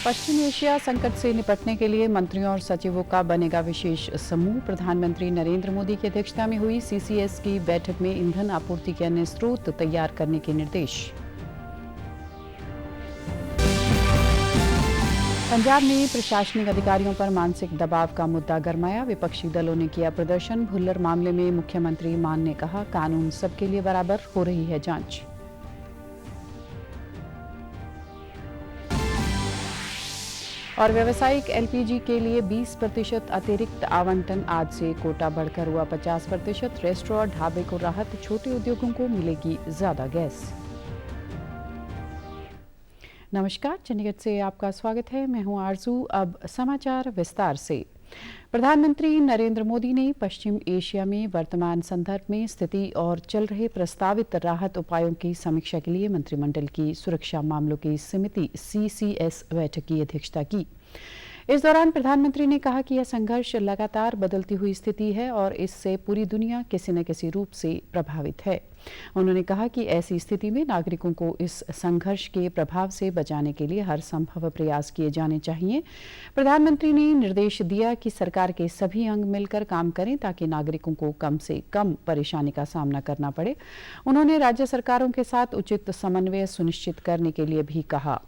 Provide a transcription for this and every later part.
पश्चिम Asia संकट से निपटने के लिए मंत्रियों और सचिवों का बनेगा विशेष समूह। प्रधानमंत्री नरेंद्र मोदी की अध्यक्षता में हुई सीसीएस की बैठक में ईंधन आपूर्ति के अन्य स्रोत तैयार करने के निर्देश। पंजाब में प्रशासनिक अधिकारियों पर मानसिक दबाव का मुद्दा गरमाया। विपक्षी दलों ने किया प्रदर्शन। भुल्लर मामले में मुख्यमंत्री मान ने कहा, कानून सबके लिए बराबर, हो रही है जांच। और व्यावसायिक एलपीजी के लिए 20% अतिरिक्त आवंटन। आज से कोटा बढ़कर हुआ 50%। रेस्टोरेंट ढाबे को राहत, छोटे उद्योगों को मिलेगी ज्यादा गैस। नमस्कार, चंडीगढ़ से आपका स्वागत है। मैं हूं आरजू। अब समाचार विस्तार से। प्रधानमंत्री नरेंद्र मोदी ने पश्चिम एशिया में वर्तमान संदर्भ में स्थिति और चल रहे प्रस्तावित राहत उपायों की समीक्षा के लिए मंत्रिमंडल की सुरक्षा मामलों की समिति सीसीएस बैठक की अध्यक्षता की। इस दौरान प्रधानमंत्री ने कहा कि यह संघर्ष लगातार बदलती हुई स्थिति है और इससे पूरी दुनिया किसी न किसी रूप से प्रभावित है। उन्होंने कहा कि ऐसी स्थिति में नागरिकों को इस संघर्ष के प्रभाव से बचाने के लिए हर संभव प्रयास किए जाने चाहिए। प्रधानमंत्री ने निर्देश दिया कि सरकार के सभी अंग मिलकर काम करें ताकि नागरिकों को कम से कम परेशानी का सामना करना पड़े। उन्होंने राज्य सरकारों के साथ उचित समन्वय सुनिश्चित करने के लिए भी कहा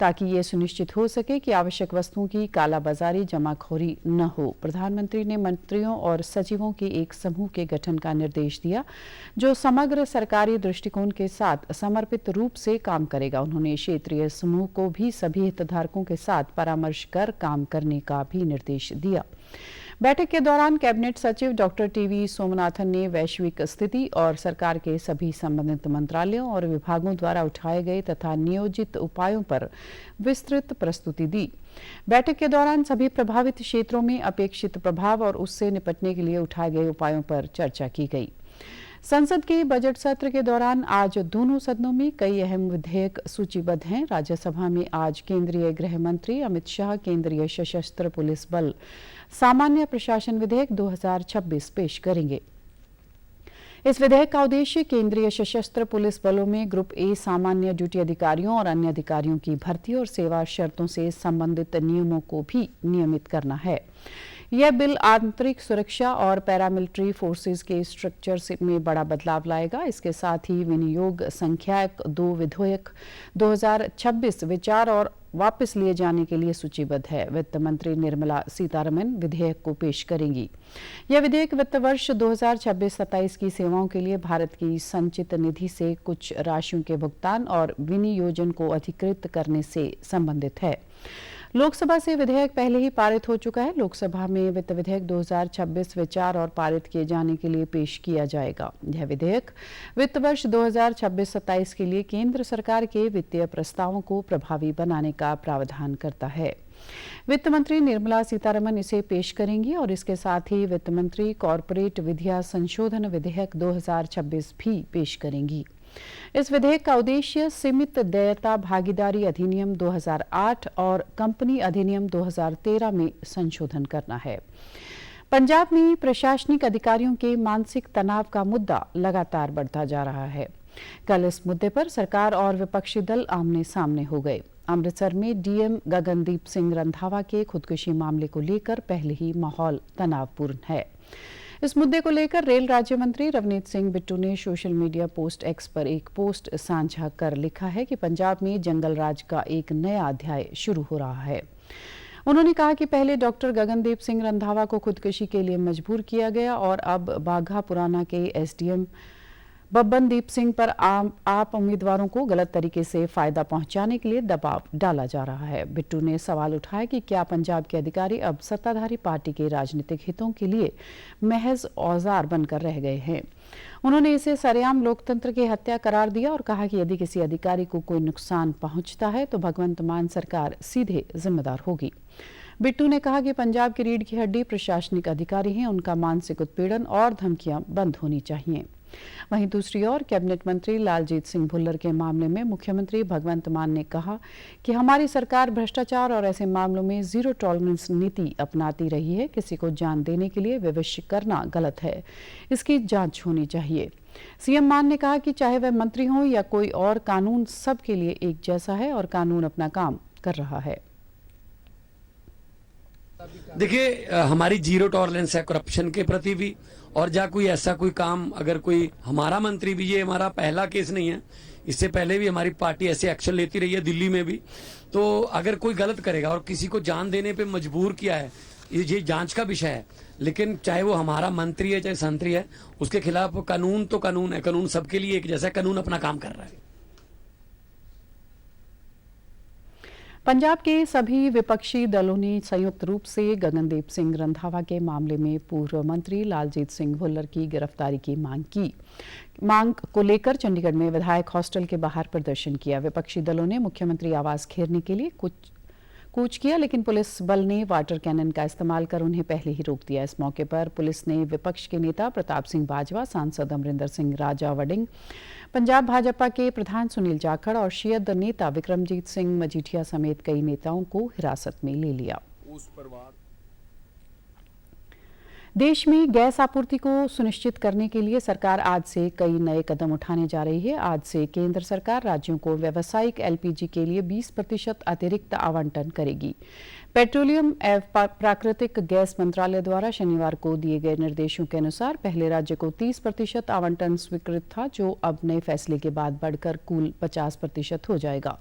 ताकि ये सुनिश्चित हो सके कि आवश्यक वस्तुओं की कालाबाजारी, जमाखोरी न हो। प्रधानमंत्री ने मंत्रियों और सचिवों के एक समूह के गठन का निर्देश दिया जो समग्र सरकारी दृष्टिकोण के साथ समर्पित रूप से काम करेगा। उन्होंने क्षेत्रीय समूह को भी सभी हितधारकों के साथ परामर्श कर काम करने का भी निर्देश दिया। बैठक के दौरान कैबिनेट सचिव डॉक्टर टीवी सोमनाथन ने वैश्विक स्थिति और सरकार के सभी संबंधित मंत्रालयों और विभागों द्वारा उठाए गए तथा नियोजित उपायों पर विस्तृत प्रस्तुति दी। बैठक के दौरान सभी प्रभावित क्षेत्रों में अपेक्षित प्रभाव और उससे निपटने के लिए उठाए गए उपायों पर चर्चा की गई। संसद के बजट सत्र के दौरान आज दोनों सदनों में कई अहम विधेयक सूचीबद्ध हैं। राज्यसभा में आज केंद्रीय गृह मंत्री अमित शाह केंद्रीय सशस्त्र पुलिस बल सामान्य प्रशासन विधेयक 2026 पेश करेंगे। इस विधेयक का उद्देश्य केंद्रीय सशस्त्र पुलिस बलों में ग्रुप ए सामान्य ड्यूटी अधिकारियों और अन्य अधिकारियों की भर्ती और सेवा शर्तों से संबंधित नियमों को भी नियमित करना है। यह बिल आंतरिक सुरक्षा और पैरामिलिट्री फोर्सेस के स्ट्रक्चर में बड़ा बदलाव लाएगा। इसके साथ ही विनियोग संख्यक 2 विधेयक 2026 विचार और वापस लिए जाने के लिए सूचीबद्ध है। वित्त मंत्री निर्मला सीतारमण विधेयक को पेश करेंगी। यह विधेयक वित्त वर्ष 2026-27 की सेवाओं के लिए भारत की संचित निधि से कुछ राशियों के भुगतान और विनियोजन को अधिकृत करने से संबंधित है। लोकसभा से विधेयक पहले ही पारित हो चुका है। लोकसभा में वित्त विधेयक 2026 विचार और पारित किए जाने के लिए पेश किया जाएगा। यह विधेयक वित्त वर्ष 2026-27 के लिए केंद्र सरकार के वित्तीय प्रस्तावों को प्रभावी बनाने का प्रावधान करता है। वित्त मंत्री निर्मला सीतारमण इसे पेश करेंगी और इसके साथ ही वित्त मंत्री कॉरपोरेट विधियां संशोधन विधेयक 2026 भी पेश करेंगी। इस विधेयक का उद्देश्य सीमित देयता भागीदारी अधिनियम 2008 और कंपनी अधिनियम 2013 में संशोधन करना है। पंजाब में प्रशासनिक अधिकारियों के मानसिक तनाव का मुद्दा लगातार बढ़ता जा रहा है। कल इस मुद्दे पर सरकार और विपक्षी दल आमने सामने हो गए। अमृतसर में डीएम गगनदीप सिंह रंधावा के खुदकुशी मामले को लेकर पहले ही माहौल तनावपूर्ण है। इस मुद्दे को लेकर रेल राज्य मंत्री रवनीत सिंह बिट्टू ने सोशल मीडिया पोस्ट एक्स पर एक पोस्ट साझा कर लिखा है कि पंजाब में जंगल राज का एक नया अध्याय शुरू हो रहा है। उन्होंने कहा कि पहले डॉक्टर गगनदीप सिंह रंधावा को खुदकुशी के लिए मजबूर किया गया और अब बाघा पुराना के एसडीएम बब्बनदीप सिंह पर आप उम्मीदवारों को गलत तरीके से फायदा पहुंचाने के लिए दबाव डाला जा रहा है। बिट्टू ने सवाल उठाया कि क्या पंजाब के अधिकारी अब सत्ताधारी पार्टी के राजनीतिक हितों के लिए महज औजार बनकर रह गए हैं। उन्होंने इसे सरेआम लोकतंत्र की हत्या करार दिया और कहा कि यदि किसी अधिकारी को कोई नुकसान पहुंचता है तो भगवंत मान सरकार सीधे जिम्मेदार होगी। बिट्टू ने कहा कि पंजाब की रीढ़ की हड्डी प्रशासनिक अधिकारी हैं, उनका मानसिक उत्पीड़न और धमकियां बंद होनी चाहिए। वहीं दूसरी ओर कैबिनेट मंत्री लालजीत सिंह भुल्लर के मामले में मुख्यमंत्री भगवंत मान ने कहा कि हमारी सरकार भ्रष्टाचार और ऐसे मामलों में जीरो टॉलरेंस नीति अपनाती रही है। किसी को जान देने के लिए विवश करना गलत है, इसकी जांच होनी चाहिए। सीएम मान ने कहा कि चाहे वह मंत्री हो या कोई और, कानून सबके लिए एक जैसा है और कानून अपना काम कर रहा है। देखिए, हमारी जीरो टॉलरेंस है करप्शन के प्रति भी, और जहाँ कोई ऐसा कोई काम अगर कोई हमारा मंत्री भी, ये हमारा पहला केस नहीं है, इससे पहले भी हमारी पार्टी ऐसे एक्शन लेती रही है दिल्ली में भी। तो अगर कोई गलत करेगा और किसी को जान देने पे मजबूर किया है, ये जांच का विषय है, लेकिन चाहे वो हमारा मंत्री है चाहे संतरी है, उसके खिलाफ कानून तो कानून है, कानून सबके लिए एक जैसा, कानून अपना काम कर रहा है। पंजाब के सभी विपक्षी दलों ने संयुक्त रूप से गगनदीप सिंह रंधावा के मामले में पूर्व मंत्री लालजीत सिंह भुल्लर की गिरफ्तारी की मांग को लेकर चंडीगढ़ में विधायक हॉस्टल के बाहर प्रदर्शन किया। विपक्षी दलों ने मुख्यमंत्री आवास घेरने के लिए कूच किया, लेकिन पुलिस बल ने वाटर कैनन का इस्तेमाल कर उन्हें पहले ही रोक दिया। इस मौके पर पुलिस ने विपक्ष के नेता प्रताप सिंह बाजवा, सांसद अमरिंदर सिंह राजा वडिंग, पंजाब भाजपा के प्रधान सुनील जाखड़ और शियद नेता विक्रमजीत सिंह मजीठिया समेत कई नेताओं को हिरासत में ले लिया। देश में गैस आपूर्ति को सुनिश्चित करने के लिए सरकार आज से कई नए कदम उठाने जा रही है। आज से केंद्र सरकार राज्यों को व्यावसायिक एलपीजी के लिए 20% अतिरिक्त आवंटन करेगी। पेट्रोलियम एवं प्राकृतिक गैस मंत्रालय द्वारा शनिवार को दिए गए निर्देशों के अनुसार पहले राज्य को 30% आवंटन स्वीकृत था, जो अब नए फैसले के बाद बढ़कर कुल 50% हो जाएगा।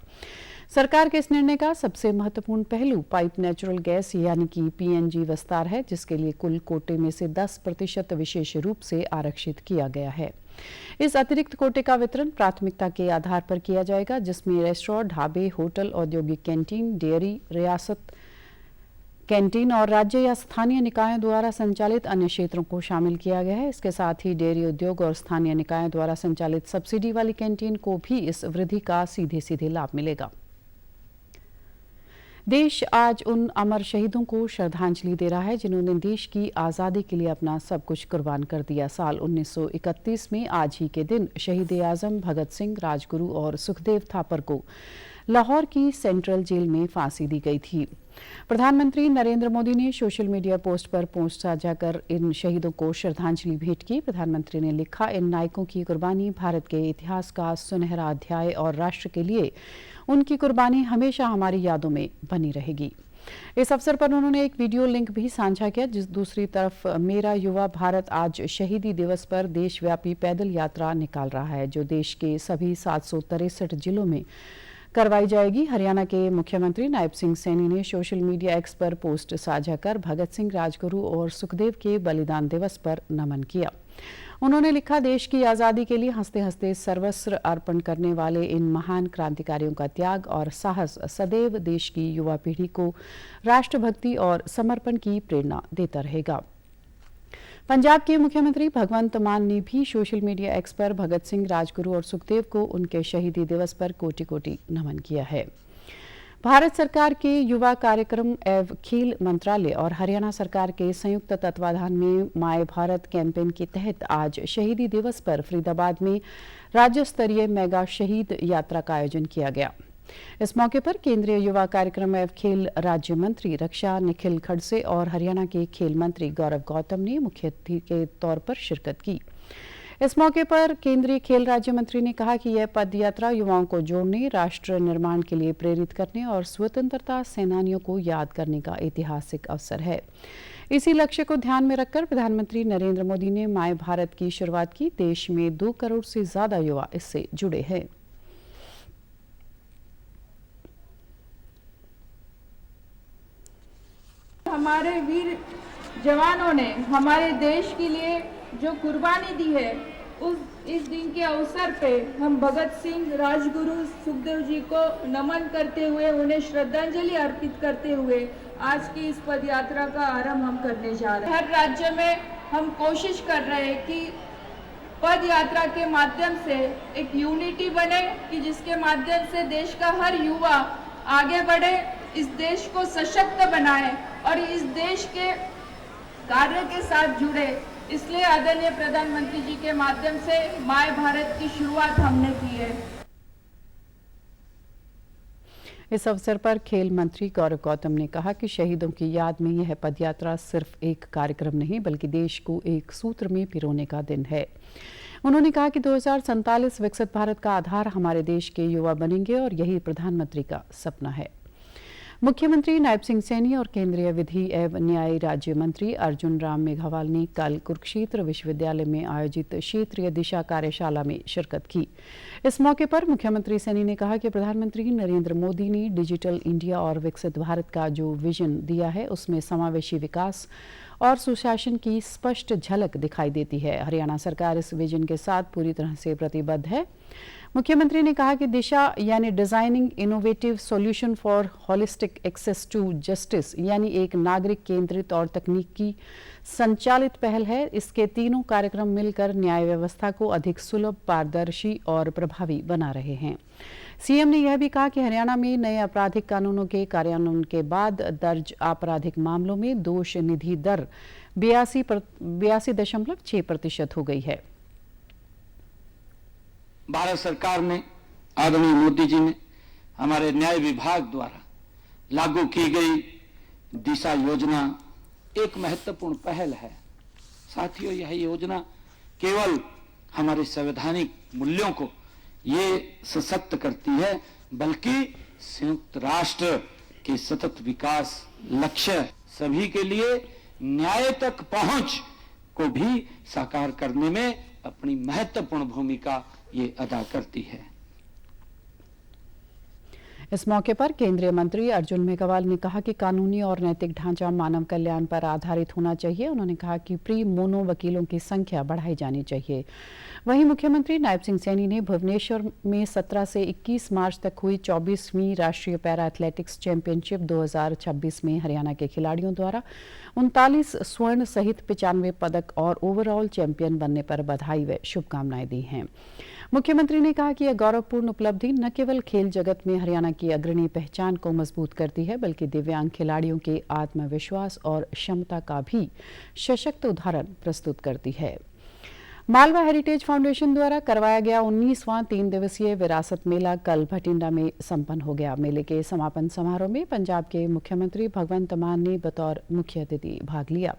सरकार के इस निर्णय का सबसे महत्वपूर्ण पहलू पाइप नेचुरल गैस यानी कि पीएनजी विस्तार है, जिसके लिए कुल कोटे में से 10% विशेष रूप से आरक्षित किया गया है। इस अतिरिक्त कोटे का वितरण प्राथमिकता के आधार पर किया जाएगा, जिसमें रेस्टोरेंट, ढाबे, होटल, औद्योगिक कैंटीन, डेयरी, रियासत कैंटीन और राज्य या स्थानीय निकायों द्वारा संचालित अन्य क्षेत्रों को शामिल किया गया है। इसके साथ ही डेयरी उद्योग और स्थानीय निकायों द्वारा संचालित सब्सिडी वाली कैंटीन को भी इस वृद्धि का सीधे लाभ मिलेगा। देश आज उन अमर शहीदों को श्रद्धांजलि दे रहा है जिन्होंने देश की आज़ादी के लिए अपना सब कुछ कुर्बान कर दिया। साल 1931 में आज ही के दिन शहीद आजम भगत सिंह, राजगुरु और सुखदेव थापर को लाहौर की सेंट्रल जेल में फांसी दी गई थी। प्रधानमंत्री नरेंद्र मोदी ने सोशल मीडिया पोस्ट पर पोस्ट साझा कर इन शहीदों को श्रद्धांजलि भेंट की। प्रधानमंत्री ने लिखा, इन नायकों की कुर्बानी भारत के इतिहास का सुनहरा अध्याय और राष्ट्र के लिए उनकी कुर्बानी हमेशा हमारी यादों में बनी रहेगी। इस अवसर पर उन्होंने एक वीडियो लिंक भी साझा किया, जिस दूसरी तरफ मेरा युवा भारत आज शहीदी दिवस पर देशव्यापी पैदल यात्रा निकाल रहा है, जो देश के सभी 763 जिलों में करवाई जाएगी। हरियाणा के मुख्यमंत्री नायब सिंह सैनी ने सोशल मीडिया एक्स पर पोस्ट साझा कर भगत सिंह, राजगुरु और सुखदेव के बलिदान दिवस पर नमन किया। उन्होंने लिखा, देश की आज़ादी के लिए हंसते हंसते सर्वस्व अर्पण करने वाले इन महान क्रांतिकारियों का त्याग और साहस सदैव देश की युवा पीढ़ी को राष्ट्रभक्ति और समर्पण की प्रेरणा देता रहेगा। पंजाब के मुख्यमंत्री भगवंत मान ने भी सोशल मीडिया एक्स पर भगत सिंह, राजगुरु और सुखदेव को उनके शहीदी दिवस पर कोटि कोटि नमन किया है। भारत सरकार के युवा कार्यक्रम एवं खेल मंत्रालय और हरियाणा सरकार के संयुक्त तत्वाधान में माय भारत कैंपेन के तहत आज शहीदी दिवस पर फरीदाबाद में राज्य स्तरीय मेगा शहीद यात्रा का आयोजन किया गया। इस मौके पर केंद्रीय युवा कार्यक्रम एवं खेल राज्य मंत्री रक्षा निखिल खड़से और हरियाणा के खेल मंत्री गौरव गौतम ने मुख्य अतिथि के तौर पर शिरकत की। इस मौके पर केंद्रीय खेल राज्य मंत्री ने कहा कि यह पदयात्रा युवाओं को जोड़ने, राष्ट्र निर्माण के लिए प्रेरित करने और स्वतंत्रता सेनानियों को याद करने का ऐतिहासिक अवसर है। इसी लक्ष्य को ध्यान में रखकर प्रधानमंत्री नरेंद्र मोदी ने माय भारत की शुरुआत की। देश में 2 करोड़ से ज्यादा युवा इससे जुड़े हैं। हमारे वीर जवानों ने हमारे देश के लिए जो कुर्बानी दी है, इस दिन के अवसर पे हम भगत सिंह, राजगुरु, सुखदेव जी को नमन करते हुए, उन्हें श्रद्धांजलि अर्पित करते हुए आज की इस पदयात्रा का आरंभ हम करने जा रहे हैं। हर राज्य में हम कोशिश कर रहे हैं कि पद यात्रा के माध्यम से एक यूनिटी बने, कि जिसके माध्यम से देश का हर युवा आगे बढ़े, इस देश को सशक्त बनाए और इस देश के कार्य के साथ जुड़े। इसलिए आदरणीय प्रधानमंत्री जी के माध्यम से माय भारत की शुरुआत हमने की है। इस अवसर पर खेल मंत्री गौरव गौतम ने कहा कि शहीदों की याद में यह पदयात्रा सिर्फ एक कार्यक्रम नहीं, बल्कि देश को एक सूत्र में पिरोने का दिन है। उन्होंने कहा कि 2047 विकसित भारत का आधार हमारे देश के युवा बनेंगे और यही प्रधानमंत्री का सपना है। मुख्यमंत्री नायब सिंह सैनी और केंद्रीय विधि एवं न्याय राज्य मंत्री अर्जुन राम मेघवाल ने कल कुरुक्षेत्र विश्वविद्यालय में आयोजित क्षेत्रीय दिशा कार्यशाला में शिरकत की। इस मौके पर मुख्यमंत्री सैनी ने कहा कि प्रधानमंत्री नरेंद्र मोदी ने डिजिटल इंडिया और विकसित भारत का जो विजन दिया है उसमें समावेशी विकास और सुशासन की स्पष्ट झलक दिखाई देती है। हरियाणा सरकार इस विजन के साथ पूरी तरह से प्रतिबद्ध है। मुख्यमंत्री ने कहा कि दिशा यानी designing innovative solution for holistic access to justice यानी एक नागरिक केंद्रित और तकनीकी संचालित पहल है। इसके तीनों कार्यक्रम मिलकर न्याय व्यवस्था को अधिक सुलभ, पारदर्शी और प्रभावी बना रहे हैं। सीएम ने यह भी कहा कि हरियाणा में नए आपराधिक कानूनों के कार्यान्वयन के बाद दर्ज आपराधिक मामलों में दोष निधि दर 82.6% हो गई है। भारत सरकार ने, आदरणीय मोदी जी ने हमारे न्याय विभाग द्वारा लागू की गई दिशा योजना एक महत्वपूर्ण पहल है। साथियों, यह योजना केवल हमारे संवैधानिक मूल्यों को ये सशक्त करती है, बल्कि संयुक्त राष्ट्र के सतत विकास लक्ष्य सभी के लिए न्याय तक पहुंच को भी साकार करने में अपनी महत्वपूर्ण भूमिका ये अदा करती है। इस मौके पर केंद्रीय मंत्री अर्जुन मेघवाल ने कहा कि कानूनी और नैतिक ढांचा मानव कल्याण पर आधारित होना चाहिए। उन्होंने कहा कि प्री मोनो वकीलों की संख्या बढ़ाई जानी चाहिए। वहीं मुख्यमंत्री नायब सिंह सैनी ने भुवनेश्वर में 17 से 21 मार्च तक हुई 24वीं राष्ट्रीय पैरा एथलेटिक्स चैंपियनशिप 2026 में हरियाणा के खिलाड़ियों द्वारा 39 स्वर्ण सहित 95 पदक और ओवरऑल चैंपियन बनने पर बधाई व शुभकामनाएं दी हैं। मुख्यमंत्री ने कहा कि यह गौरवपूर्ण उपलब्धि न केवल खेल जगत में हरियाणा की अग्रणी पहचान को मजबूत करती है, बल्कि दिव्यांग खिलाड़ियों के आत्मविश्वास और क्षमता का भी सशक्त उदाहरण प्रस्तुत करती है। मालवा हेरिटेज फाउंडेशन द्वारा करवाया गया 19वां 3 दिवसीय विरासत मेला कल भटिंडा में संपन्न हो गया। मेले के समापन समारोह में पंजाब के मुख्यमंत्री भगवंत मान ने बतौर मुख्य अतिथि भाग लिया।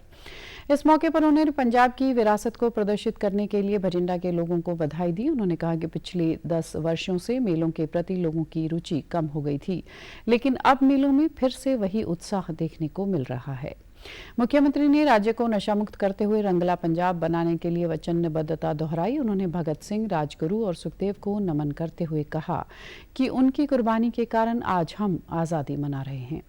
इस मौके पर उन्होंने पंजाब की विरासत को प्रदर्शित करने के लिए भटिंडा के लोगों को बधाई दी। उन्होंने कहा कि पिछले 10 वर्षों से मेलों के प्रति लोगों की रुचि कम हो गई थी, लेकिन अब मेलों में फिर से वही उत्साह देखने को मिल रहा है। मुख्यमंत्री ने राज्य को नशा मुक्त करते हुए रंगला पंजाब बनाने के लिए वचनबद्धता दोहराई। उन्होंने भगत सिंह, राजगुरु और सुखदेव को नमन करते हुए कहा कि उनकी कुर्बानी के कारण आज हम आजादी मना रहे हैं।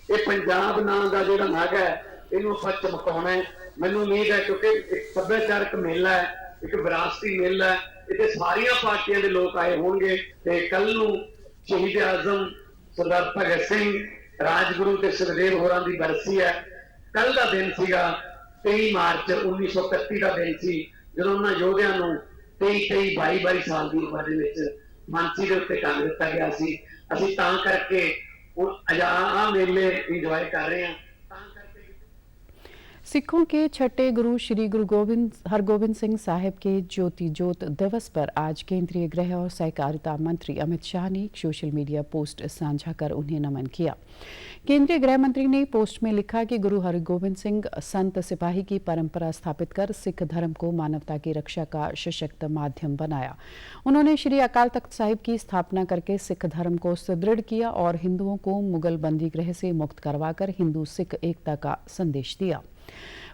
पंजाब नाम का जो नग है इनू सच चमकाना है। मैनू उम्मीद है क्योंकि एक सभ्याचारक मेला है, एक विरासती मेला है, इतने सारिया पार्टियां के लोग आए होंगे। कल नू शहीद आजम सरदार भगत सिंह, राजगुरु ते सुखदेव होरां दी बरसी है। कल का दिन सीगा 23 मार्च 1931 का दिन सी, जदों उन्हां योधियां नू 22 साल की उम्र दे विच फांसी दे उत्ते टंग दिता गया सी। असीं तां करके मेले इंजॉय कर रहे हैं। सिखों के छठे गुरु श्री गुरु हरगोबिंद सिंह साहिब के ज्योति ज्योत दिवस पर आज केंद्रीय गृह और सहकारिता मंत्री अमित शाह ने एक सोशल मीडिया पोस्ट साझा कर उन्हें नमन किया। केंद्रीय गृह मंत्री ने पोस्ट में लिखा कि गुरु हरगोबिंद सिंह संत सिपाही की परंपरा स्थापित कर सिख धर्म को मानवता की रक्षा का सशक्त माध्यम बनाया। उन्होंने श्री अकाल तख्त साहिब की स्थापना करके सिख धर्म को सुदृढ़ किया और हिंदुओं को मुगल बंदी गृह से मुक्त करवाकर हिंदू सिख एकता का संदेश दिया।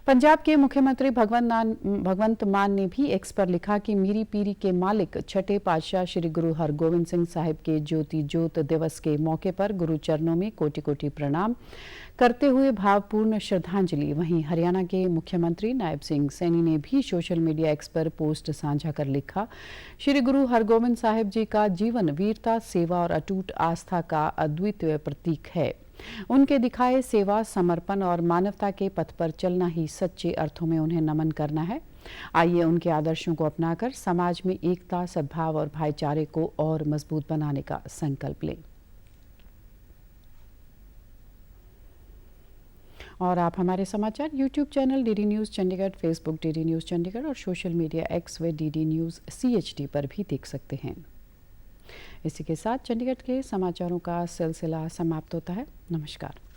पंजाब के मुख्यमंत्री भगवंत मान ने भी एक्स पर लिखा कि मेरी पीरी के मालिक छठे पातशाह श्री गुरु हरगोबिंद सिंह साहिब के ज्योति ज्योत दिवस के मौके पर गुरु चरणों में कोटि कोटि प्रणाम करते हुए भावपूर्ण श्रद्धांजलि। वहीं हरियाणा के मुख्यमंत्री नायब सिंह सैनी ने भी सोशल मीडिया एक्स पर पोस्ट साझा कर लिखा, श्री गुरु हरगोबिंद साहिब जी का जीवन वीरता, सेवा और अटूट आस्था का अद्वितीय प्रतीक है। उनके दिखाए सेवा, समर्पण और मानवता के पथ पर चलना ही सच्चे अर्थों में उन्हें नमन करना है। आइए उनके आदर्शों को अपनाकर समाज में एकता, सद्भाव और भाईचारे को और मजबूत बनाने का संकल्प लें। और आप हमारे समाचार YouTube channel DD news Chandigarh, Facebook DD news Chandigarh और सोशल मीडिया एक्स व डीडी न्यूज़ CHD पर भी देख सकते हैं। इसी के साथ चंडीगढ़ के समाचारों का सिलसिला समाप्त होता है। नमस्कार।